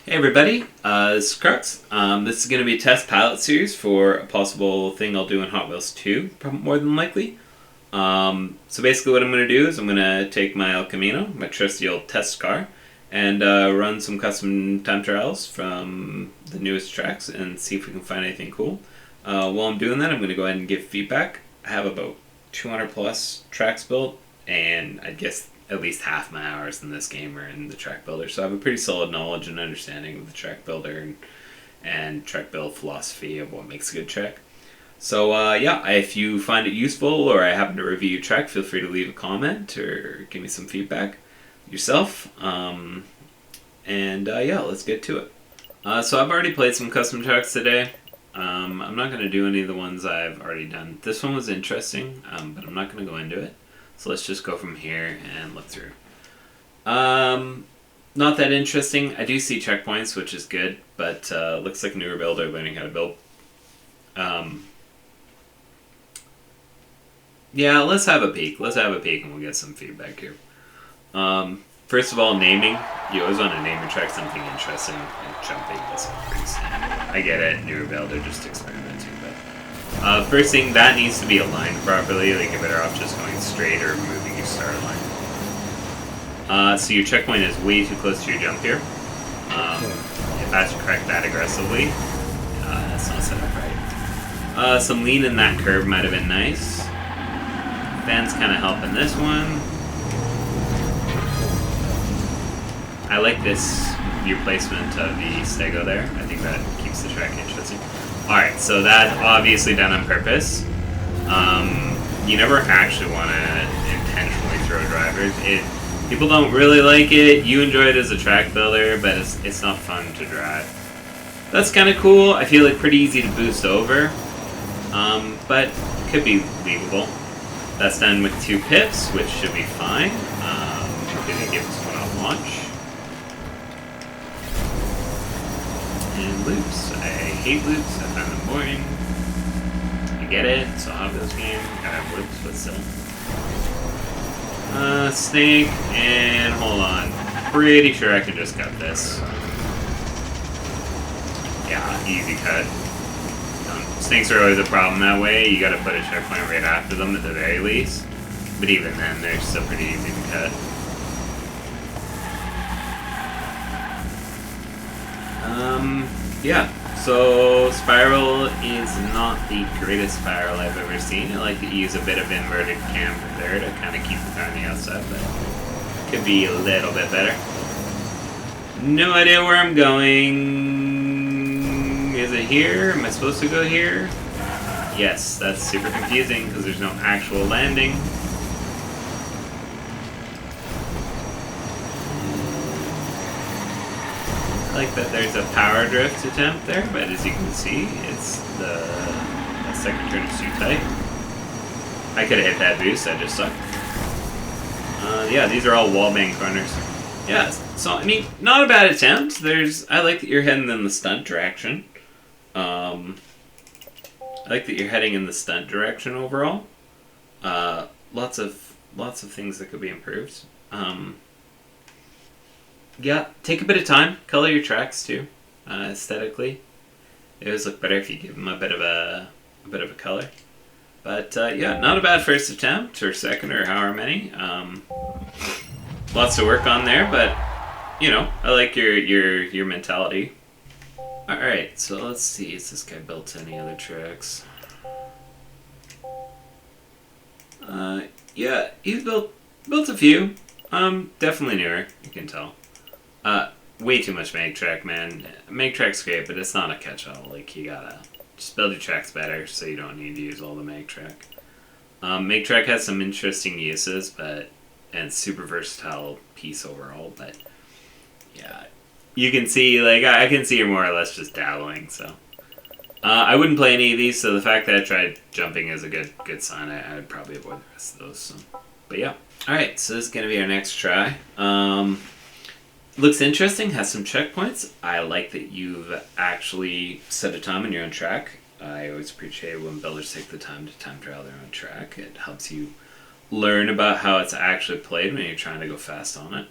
Hey everybody, this is Crux. This is going to be a test pilot series for a possible thing I'll do in Hot Wheels 2, more than likely. So basically what I'm going to do is I'm going to take my El Camino, my trusty old test car, and run some custom time trials from the newest tracks and see if we can find anything cool. While I'm doing that, I'm going to go ahead and give feedback. I have about 200 plus tracks built, and I guess at least half my hours in this game are in the track builder, so I have a pretty solid knowledge and understanding of the track builder and track build philosophy of what makes a good track. So yeah, if you find it useful or I happen to review your track, feel free to leave a comment or give me some feedback yourself. Yeah, let's get to it. So I've already played some custom tracks today. I'm not going to do any of the ones I've already done. This one was interesting, but I'm not going to go into it. So let's just go from here and look through. Not that interesting. I do see checkpoints, which is good, but looks like a newer builder learning how to build. Yeah, let's have a peek. Let's have a peek and we'll get some feedback here. First of all, naming. You always want to name your track something interesting, and jumping doesn't work. I get it, newer builder, just experimenting, but... first thing, that needs to be aligned properly. Like, you're better off just going straight or moving your start line. So your checkpoint is way too close to your jump here. If I have to correct that aggressively, that's not set up right. Some lean in that curve might have been nice. Fans kind of help in this one. I like this view placement of the stego there. I think that keeps the track interesting. Alright, so that's obviously done on purpose. You never actually want to intentionally throw drivers. People don't really like it. You enjoy it as a track builder, but it's not fun to drive. That's kind of cool. I feel like pretty easy to boost over, but could be leavable. That's done with 2 pips, which should be fine. Didn't give us one off launch. And loops. I hate loops. I find them boring. I get it. It's a Hot Wheels game. Gotta have loops, but still. Snake, and hold on. Pretty sure I can just cut this. Yeah, easy cut. Snakes are always a problem that way. You gotta put a checkpoint right after them at the very least. But even then, they're still pretty easy to cut. Yeah, so Spiral is not the greatest Spiral I've ever seen. I like to use a bit of inverted camber there to kind of keep the car on the outside, but could be a little bit better. No idea where I'm going. Is it here? Am I supposed to go here? Yes, that's super confusing because there's no actual landing. I like that there's a power drift attempt there, but as you can see, it's the second turn is too tight. I could have hit that boost, I just suck. Yeah, these are all wallbang corners. Yeah, so I mean, not a bad attempt. I like that you're heading in the stunt direction. I like that you're heading in the stunt direction overall. Lots of things that could be improved. Yeah, take a bit of time. Color your tracks too, aesthetically. They always look better if you give them a bit of a color. But yeah, not a bad first attempt or second or however many. Lots to work on there, but you know, I like your mentality. All right, so let's see. Has this guy built any other tracks? Yeah, he's built a few. Definitely newer. You can tell. Way too much make track, man. Make track's great, but it's not a catch-all. Like, you gotta just build your tracks better so you don't need to use all the make track. Make track has some interesting uses, and it's super versatile piece overall, but yeah, you can see, like, I can see you're more or less just dabbling, so. I wouldn't play any of these, so the fact that I tried jumping is a good sign. I would probably avoid the rest of those, so. But yeah. Alright, so this is gonna be our next try. Looks interesting, has some checkpoints. I like that you've actually set a time on your own track. I always appreciate when builders take the time to time trial their own track. It helps you learn about how it's actually played when you're trying to go fast on it.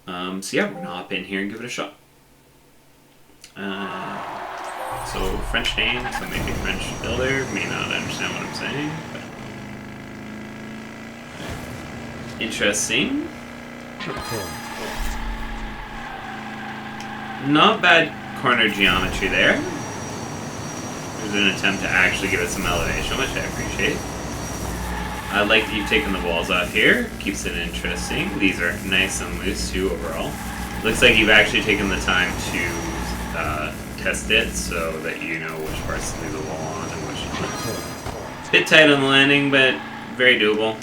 So yeah, we're gonna hop in here and give it a shot. So French name, so maybe French builder, may not understand what I'm saying, but interesting. Not bad corner geometry there. There's an attempt to actually give it some elevation, which I appreciate. I like that you've taken the walls off here. Keeps it interesting. These are nice and loose too overall. Looks like you've actually taken the time to test it so that you know which parts to leave the wall on and which not. Bit tight on the landing, but very doable.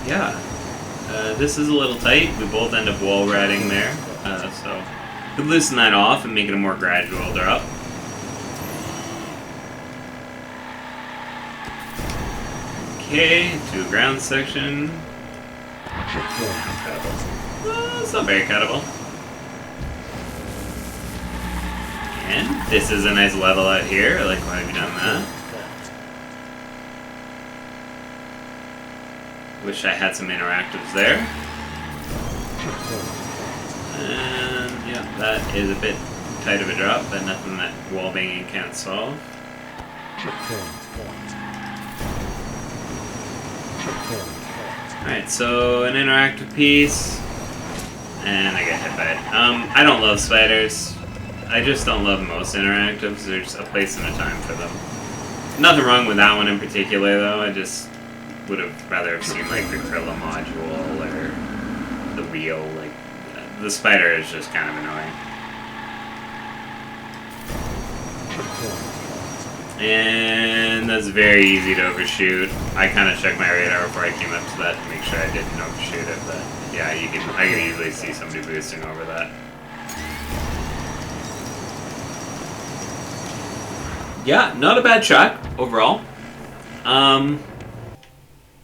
Yeah. This is a little tight. We both end up wall ratting there. So could loosen that off and make it a more gradual drop. Okay, to the ground section. It's not very cuttable. And this is a nice level out here. I like why we've done that. Wish I had some interactives there. And yeah, that is a bit tight of a drop, but nothing that wall banging can't solve. Alright, so an interactive piece, and I get hit by it. I don't love spiders. I just don't love most interactives. There's a place and a time for them. Nothing wrong with that one in particular, though. I just would have rather have seen like the Krilla module or the wheel. Like the spider is just kind of annoying. And that's very easy to overshoot. I kind of checked my radar before I came up to that to make sure I didn't overshoot it, but yeah, I can easily see somebody boosting over that. Yeah, not a bad track overall.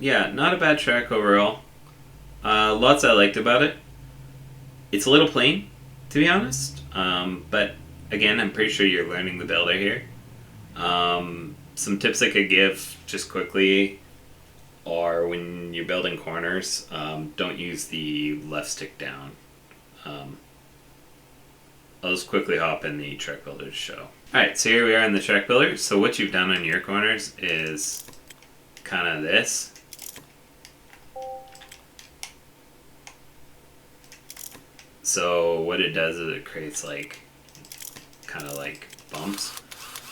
Yeah, not a bad track overall. Lots I liked about it. It's a little plain, to be honest. But again, I'm pretty sure you're learning the builder here. Some tips I could give just quickly are when you're building corners, don't use the left stick down. I'll just quickly hop in the track builder to show. Alright, so here we are in the track builder. So what you've done on your corners is kind of this. So what it does is it creates like kind of like bumps.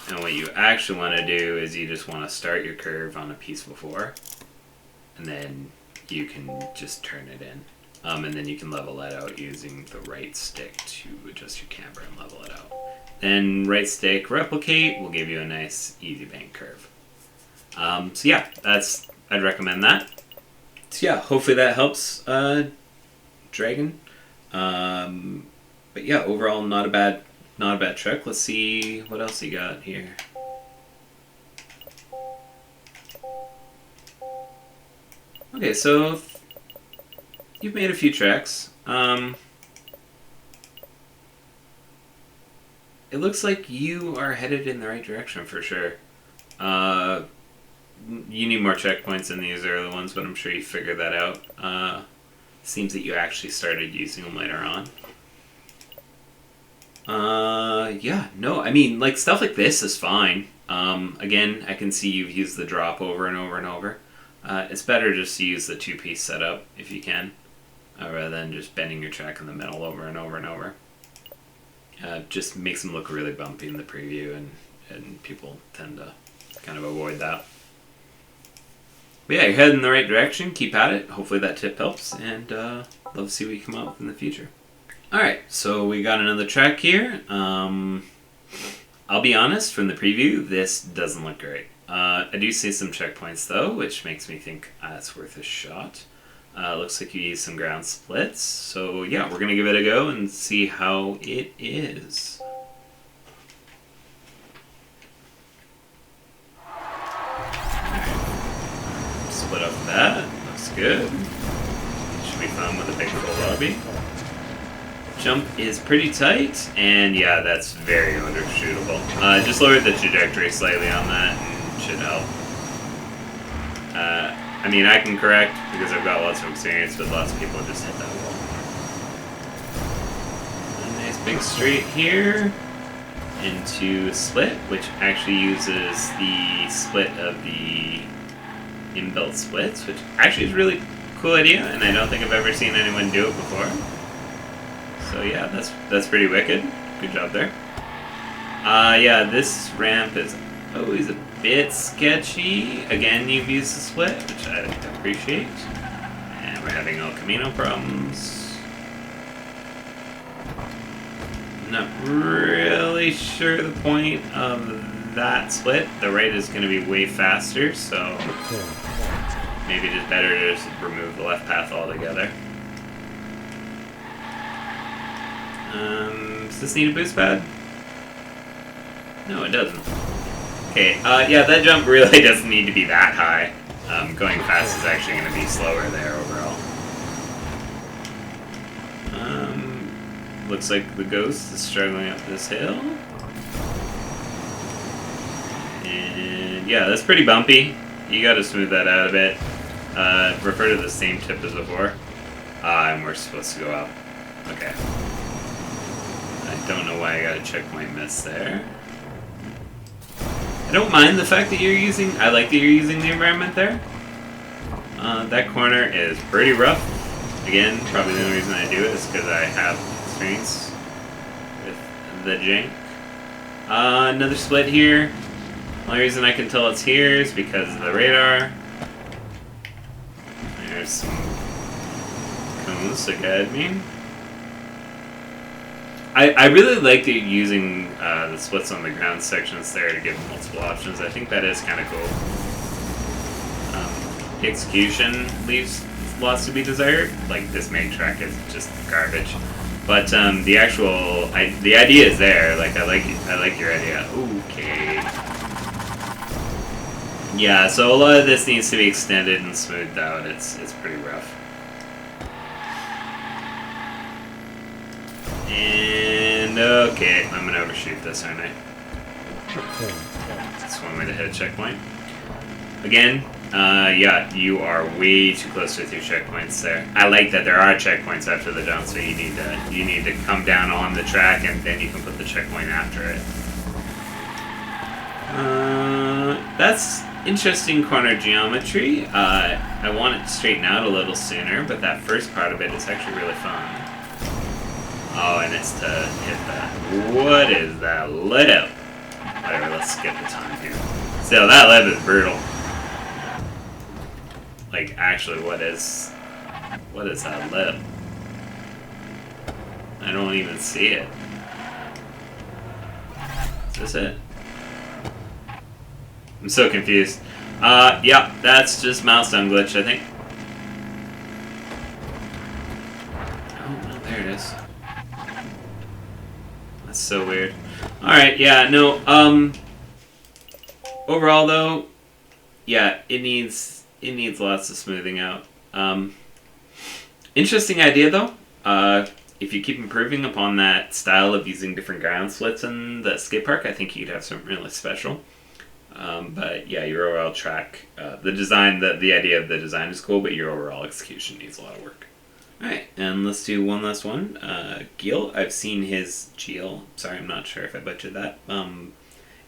And what you actually want to do is you just want to start your curve on a piece before, and then you can just turn it in. And then you can level that out using the right stick to adjust your camber and level it out. Then right stick replicate will give you a nice easy bank curve. So yeah, I'd recommend that. So yeah, hopefully that helps Dragon. But yeah, overall not a bad trick. Let's see what else you got here. Okay, so you've made a few tracks. It looks like you are headed in the right direction for sure. You need more checkpoints than these early ones, but I'm sure you figured that out. Seems that you actually started using them later on. Yeah, no, I mean, like, stuff like this is fine. Again, I can see you've used the drop over and over and over. It's better just to use the two-piece setup, if you can, rather than just bending your track in the middle over and over and over. Just makes them look really bumpy in the preview, and people tend to kind of avoid that. But yeah, you're heading in the right direction. Keep at it. Hopefully that tip helps, and love to see what you come up with in the future. Alright, so we got another track here. I'll be honest, from the preview, this doesn't look great. I do see some checkpoints though, which makes me think it's worth a shot. Looks like you used some ground splits. So yeah, we're going to give it a go and see how it is. Split up that. Looks good. Should be fun with a big full lobby. Jump is pretty tight, and yeah, that's very undershootable. Just lowered the trajectory slightly on that, and should help. I mean, I can correct because I've got lots of experience, but lots of people just hit that wall. A nice big straight here into split, which actually uses the split of the inbuilt splits, which actually is a really cool idea, and I don't think I've ever seen anyone do it before. So yeah, that's pretty wicked. Good job there. Yeah, this ramp is always a bit sketchy. Again, you've used the split, which I appreciate. And we're having El Camino problems. Not really sure the point of that split. The right is going to be way faster, so maybe it's better to just remove the left path altogether. Does this need a boost pad? No, it doesn't. Okay, yeah, that jump really doesn't need to be that high. Going fast is actually going to be slower there overall. Looks like the ghost is struggling up this hill. And yeah, that's pretty bumpy. You gotta smooth that out a bit. Refer to the same tip as before. And we're supposed to go up. Okay. I don't know why I got a checkpoint miss there. I don't mind the fact that you're using... I like that you're using the environment there. That corner is pretty rough. Again, probably the only reason I do it is because I have experience with the jank. Another split here. Only reason I can tell it's here is because of the radar. There's some cones to guide me. I really like that you're using the splits on the ground sections there to give multiple options. I think that is kind of cool. The execution leaves lots to be desired. Like, this main track is just garbage. But the actual... the idea is there. Like, I like your idea. Okay. Yeah, so a lot of this needs to be extended and smoothed out. It's pretty rough. And okay, I'm gonna overshoot this, aren't I? That's one way to hit a checkpoint. Again, yeah, you are way too close with your checkpoints there. I like that there are checkpoints after the jump, so you need to come down on the track and then you can put the checkpoint after it. That's interesting corner geometry. I want it to straighten out a little sooner, but that first part of it is actually really fun. Oh, and it's to hit that. What is that lip? Whatever, let's skip the time here. Still, that lip is brutal. Like, actually, what is that lip? I don't even see it. Is this it? I'm so confused. Yeah, that's just milestone glitch, I think. Oh, no, there it is. That's so weird. Alright, yeah, no, overall though, yeah, it needs lots of smoothing out. Interesting idea though. If you keep improving upon that style of using different ground splits in the skate park, I think you'd have something really special. But yeah, your overall track, the design, the idea of the design is cool, but your overall execution needs a lot of work. Alright, and let's do one last one. Gil, I've seen his... Gil, sorry, I'm not sure if I butchered that.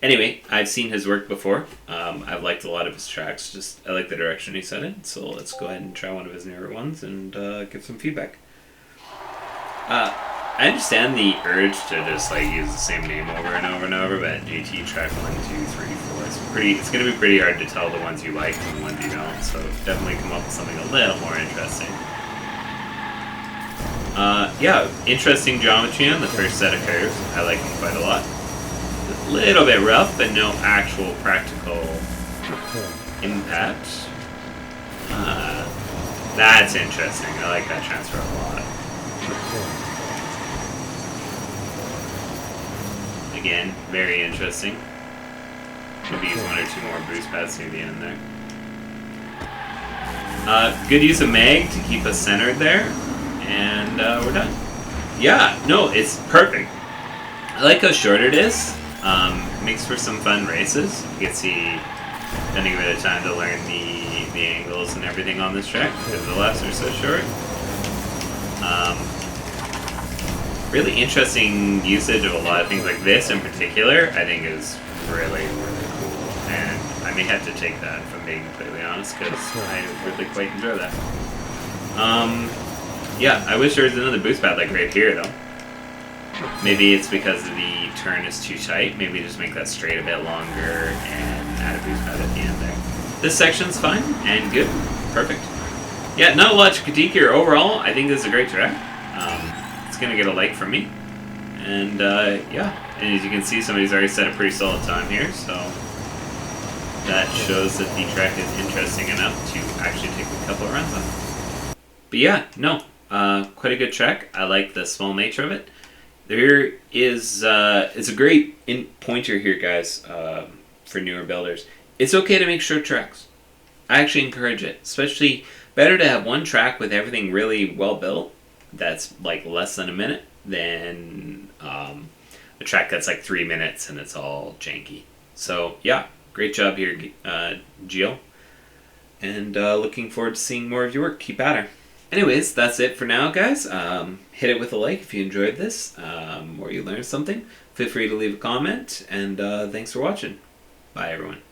Anyway, I've seen his work before. I've liked a lot of his tracks, I like the direction he set in, so let's go ahead and try one of his newer ones and give some feedback. I understand the urge to just like use the same name over and over and over, but GT track 1, 2, 3, 4, it's going to be pretty hard to tell the ones you like from the ones you don't, so definitely come up with something a little more interesting. Yeah, interesting geometry on the first set of curves. I like them quite a lot. A little bit rough, but no actual practical impact. That's interesting. I like that transfer a lot. Again, very interesting. Maybe use one or two more boost pads near the end there. Good use of mag to keep us centered there. And we're done. Yeah, no, it's perfect. I like how short it is. Makes for some fun races. You can see spending a bit of time to learn the the angles and everything on this track because the laps are so short. Really interesting usage of a lot of things like this in particular, I think is really, really cool. And I may have to take that, if I'm being completely honest, because I really quite enjoy that. Yeah, I wish there was another boost pad like right here, though. Maybe it's because the turn is too tight. Maybe just make that straight a bit longer and add a boost pad at the end there. This section's fine and good. Perfect. Yeah, not a lot to critique here. Overall, I think this is a great track. It's going to get a like from me. And, yeah. And as you can see, somebody's already set a pretty solid time here, so that shows that the track is interesting enough to actually take a couple of runs on. But yeah, no. Quite a good track. I like the small nature of it. There is, it's a great pointer here, guys, for newer builders. It's okay to make short tracks. I actually encourage it. Especially, better to have one track with everything really well built that's like less than a minute than a track that's like 3 minutes and it's all janky. So, yeah, great job here, Gio. And looking forward to seeing more of your work. Keep at her. Anyways, that's it for now, guys. Hit it with a like if you enjoyed this or you learned something. Feel free to leave a comment, and thanks for watching. Bye, everyone.